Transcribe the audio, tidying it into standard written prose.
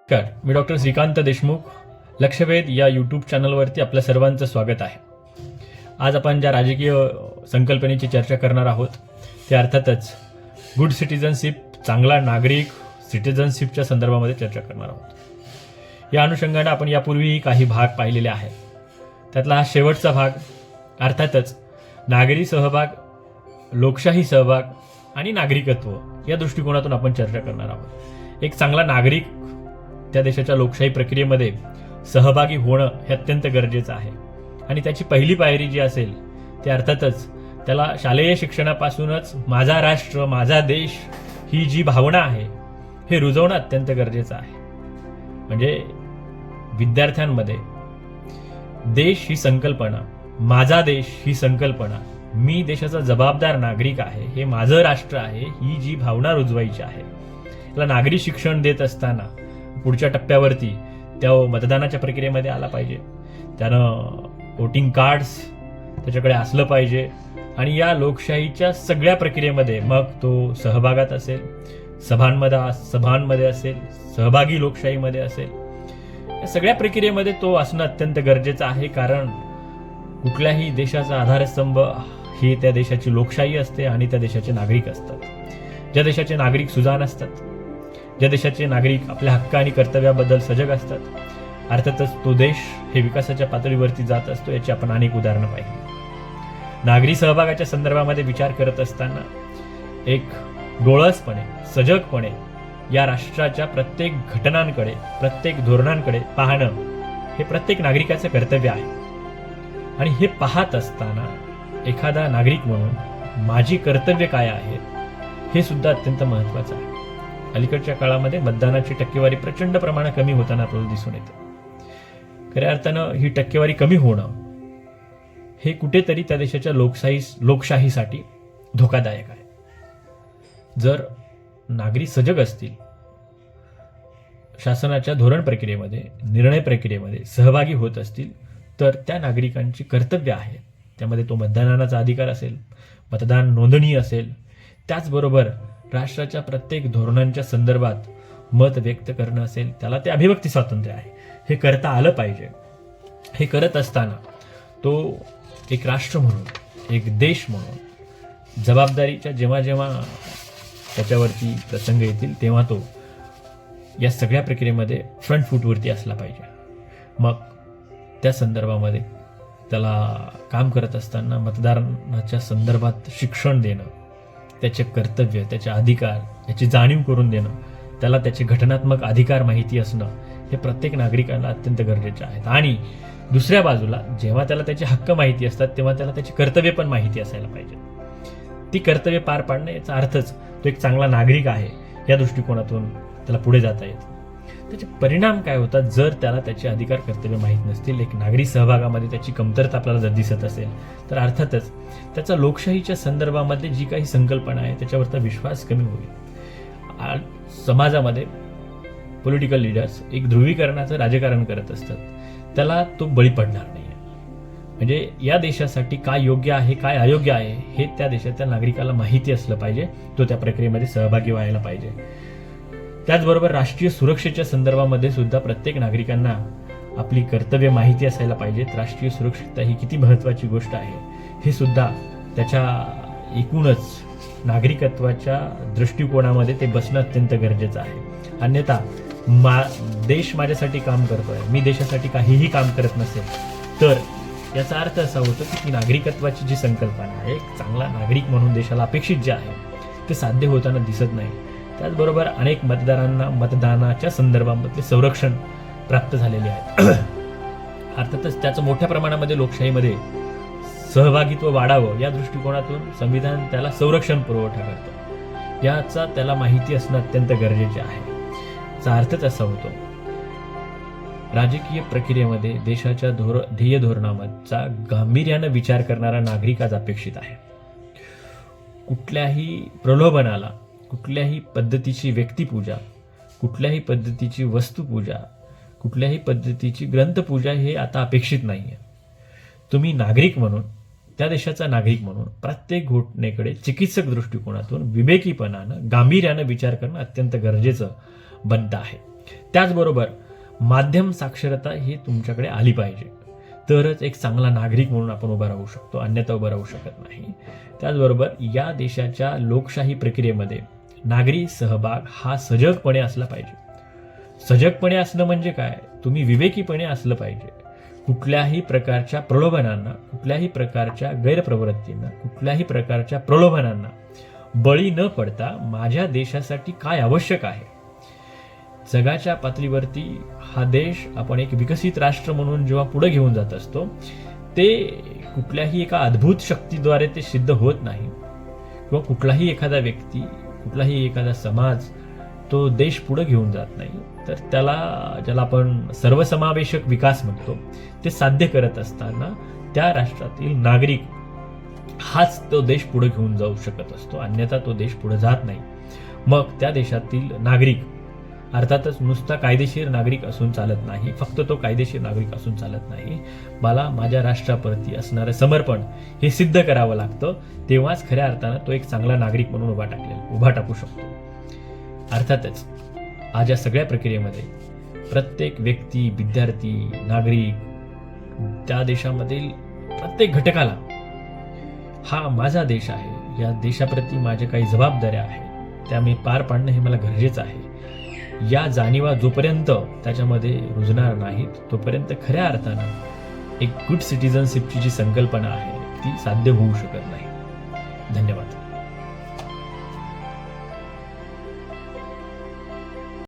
नमस्कार, मी डॉक्टर श्रीकांत देशमुख. लक्षवेध या यूट्यूब चॅनलवरती आपल्या सर्वांचं स्वागत आहे. आज आपण ज्या राजकीय संकल्पनेची चर्चा करणार आहोत ते अर्थातच गुड सिटिझनशिप, चांगला नागरिक, सिटिझनशिपच्या संदर्भामध्ये चर्चा करणार आहोत. या अनुषंगाने आपण यापूर्वीही काही भाग पाहिलेले आहेत. त्यातला हा शेवटचा भाग अर्थातच नागरी सहभाग, लोकशाही सहभाग आणि नागरिकत्व या दृष्टिकोनातून आपण चर्चा करणार आहोत. एक चांगला नागरिक त्या देशाच्या लोकशाही प्रक्रियेमध्ये सहभागी होणं हे अत्यंत गरजेचं आहे आणि त्याची पहिली पायरी जी असेल ते अर्थातच त्याला शालेय शिक्षणापासूनच माझा राष्ट्र, माझा देश ही जी भावना आहे हे रुजवणं अत्यंत गरजेचं आहे. म्हणजे विद्यार्थ्यांमध्ये देश ही संकल्पना, माझा देश ही संकल्पना, मी देशाचा जबाबदार नागरिक आहे, हे माझं राष्ट्र आहे, ही जी भावना रुजवायची आहे. त्याला नागरी शिक्षण देत असताना पुढच्या टप्प्यावरती त्या मतदानाच्या प्रक्रियेमध्ये आला पाहिजे. त्यानं वोटिंग कार्ड्स त्याच्याकडे असलं पाहिजे आणि या लोकशाहीच्या सगळ्या प्रक्रियेमध्ये मग तो सहभागात असेल, सभांमध्ये असेल, सहभागी लोकशाहीमध्ये असेल, या सगळ्या प्रक्रियेमध्ये तो असणं अत्यंत गरजेचं आहे. कारण कुठल्याही देशाचा आधारस्तंभ ही त्या देशाची लोकशाही असते आणि त्या देशाचे नागरिक असतात. ज्या देशाचे नागरिक सुजाण असतात, ज्या देशाचे नागरिक आपल्या हक्क आणि कर्तव्याबद्दल सजग असतात, अर्थातच तो देश हे विकासाच्या पातळीवरती जात असतो. याची आपण अनेक उदाहरणं पाहिली. नागरी सहभागाच्या संदर्भामध्ये विचार करत असताना एक डोळसपणे, सजगपणे या राष्ट्राच्या प्रत्येक घटनांकडे, प्रत्येक धोरणांकडे पाहणं हे प्रत्येक नागरिकाचं कर्तव्य आहे. आणि हे पाहत असताना एखादा नागरिक म्हणून माझी कर्तव्य काय आहेत हे सुद्धा अत्यंत महत्त्वाचं आहे. अलीकडच्या काळामध्ये मतदानाची टक्केवारी प्रचंड प्रमाणात कमी होताना आपल्याला दिसून येते. खऱ्या अर्थानं ही टक्केवारी कमी होणं हे कुठेतरी त्या देशाच्या लोकशाहीसाठी धोकादायक आहे. जर नागरिक सजग असतील, शासनाच्या धोरण प्रक्रियेमध्ये, निर्णय प्रक्रियेमध्ये सहभागी होत असतील, तर त्या नागरिकांची कर्तव्य आहे. त्यामध्ये तो मतदानाचा अधिकार असेल, मतदान नोंदणी असेल, त्याचबरोबर राष्ट्राच्या प्रत्येक धोरणांच्या संदर्भात मत व्यक्त करणं असेल, त्याला ते अभिव्यक्ती स्वातंत्र्य आहे, हे करता आलं पाहिजे. हे करत असताना तो एक राष्ट्र म्हणून, एक देश म्हणून जबाबदारीच्या जेव्हा जेव्हा त्याच्यावरती प्रसंग येतील तेव्हा तो या सगळ्या प्रक्रियेमध्ये फ्रंट फूटवरती असला पाहिजे. मग त्या संदर्भामध्ये त्याला काम करत असताना मतदानाच्या संदर्भात शिक्षण देणं, त्याचे कर्तव्य, त्याचे अधिकार याची जाणीव करून देणं, त्याला त्याचे घटनात्मक अधिकार माहिती असणं हे प्रत्येक नागरिकाला अत्यंत गरजेचे आहेत. आणि दुसऱ्या बाजूला जेव्हा त्याला त्याचे हक्क माहिती असतात तेव्हा त्याला त्याची कर्तव्य पण माहिती असायला पाहिजे. ती कर्तव्य पार पाडणं याचा अर्थच तो एक चांगला नागरिक आहे या दृष्टिकोनातून त्याला पुढे जाता येतं. त्याचे परिणाम काय होतात जर त्याला त्याचे अधिकार कर्तव्य माहीत नसतील, एक नागरी सहभागामध्ये त्याची कमतरता आपल्याला जर दिसत असेल, तर अर्थातच त्याचा लोकशाहीच्या संदर्भामध्ये जी काही संकल्पना आहे त्याच्यावरचा विश्वास कमी होईल. समाजामध्ये पॉलिटिकल लीडर्स एक ध्रुवीकरणाचं राजकारण करत असतात, त्याला तो बळी पडणार नाही. म्हणजे या देशासाठी काय योग्य आहे, काय अयोग्य आहे हे त्या देशाच्या नागरिकाला माहिती असलं पाहिजे. तो त्या प्रक्रियेमध्ये सहभागी व्हायला पाहिजे. त्याचबरोबर राष्ट्रीय सुरक्षेच्या संदर्भामध्ये सुद्धा प्रत्येक नागरिकांना आपली कर्तव्य माहिती असायला पाहिजेत. राष्ट्रीय सुरक्षितता ही किती महत्त्वाची गोष्ट आहे हे सुद्धा त्याच्या एकूणच नागरिकत्वाच्या दृष्टिकोनामध्ये ते बसणं अत्यंत गरजेचं आहे. अन्यथा देश माझ्यासाठी काम करतोय, मी देशासाठी काहीही काम करत नसेल, तर याचा अर्थ असा होतो की नागरिकत्वाची जी संकल्पना आहे, एक चांगला नागरिक म्हणून देशाला अपेक्षित जे आहे ते साध्य होताना दिसत नाही. त्याचबरोबर अनेक मतदारांना मतदानाच्या संदर्भामध्ये संरक्षण प्राप्त झालेले आहे. अर्थातच त्याचं मोठ्या प्रमाणामध्ये लोकशाहीमध्ये सहभागित्व वाढावं या दृष्टिकोनातून संविधान त्याला संरक्षण पुरवठा करतं. याचा त्याला माहिती असणं अत्यंत गरजेचे आहे. याचा अर्थच असा होतो राजकीय प्रक्रियेमध्ये देशाच्या ध्येय धोरणाचा गांभीर्यानं विचार करणारा नागरिक आज अपेक्षित आहे. कुठल्याही प्रलोभनाला, कुठल्याही पद्धतीची व्यक्तिपूजा, कुठल्याही पद्धतीची वस्तुपूजा, कुठल्याही पद्धतीची ग्रंथपूजा हे आता अपेक्षित नाही आहे. तुम्ही नागरिक म्हणून, त्या देशाचा नागरिक म्हणून प्रत्येक घटनेकडे चिकित्सक दृष्टिकोनातून विवेकीपणानं, गांभीर्यानं विचार करणं अत्यंत गरजेचं बनतं आहे. त्याचबरोबर माध्यम साक्षरता ही तुमच्याकडे आली पाहिजे, तरच एक चांगला नागरिक म्हणून आपण उभा राहू शकतो, अन्यथा उभा राहू शकत नाही. त्याचबरोबर या देशाच्या लोकशाही प्रक्रियेमध्ये नागरी सहभाग हा सजगपणे असला पाहिजे. सजगपणे असणं म्हणजे काय? तुम्ही विवेकीपणे असलं पाहिजे. कुठल्याही प्रकारच्या प्रलोभनांना, कुठल्याही प्रकारच्या गैरप्रवृत्तींना, कुठल्याही प्रकारच्या प्रलोभनांना बळी न पडता माझ्या देशासाठी काय आवश्यक आहे, जगाच्या पातळीवरती हा देश आपण एक विकसित राष्ट्र म्हणून जेव्हा पुढे घेऊन जात असतो, ते कुठल्याही एका अद्भुत शक्तीद्वारे ते सिद्ध होत नाही, किंवा कुठलाही एखादा व्यक्ती, कुठलाही एखादा समाज तो देश पुढे घेऊन जात नाही, तर ज्याला आपण सर्वसमावेशक विकास म्हणतो, ते साध्य करत असताना त्या राष्ट्रातील नागरिक हाच तो देश पुढे घेऊन जाऊ शकत असतो, अन्यथा तो देश पुढे जात नाही. मग त्या देशातील नागरिक अर्थातच नुसता कायदेशीर नागरिक असून चालत नाही, फक्त तो कायदेशीर नागरिक असून चालत नाही, मला माझ्या राष्ट्राप्रती असणारं समर्पण हे सिद्ध करावं लागतं. तेव्हाच खऱ्या अर्थानं तो एक चांगला नागरिक म्हणून उभा टाकू शकतो. अर्थातच आज या सगळ्या प्रक्रियेमध्ये प्रत्येक व्यक्ती, विद्यार्थी, नागरिक, त्या देशामधील प्रत्येक घटकाला हा माझा देश आहे, या देशाप्रती माझ्या काही जबाबदाऱ्या आहेत, त्या मी पार पाडणं हे मला गरजेचं आहे, या जाणीवा जोपर्यंत त्याच्यामध्ये रुजणार नाहीत, तोपर्यंत खऱ्या अर्थानं एक गुड सिटिझनशिपची जी संकल्पना आहे ती साध्य होऊ शकत नाही. धन्यवाद.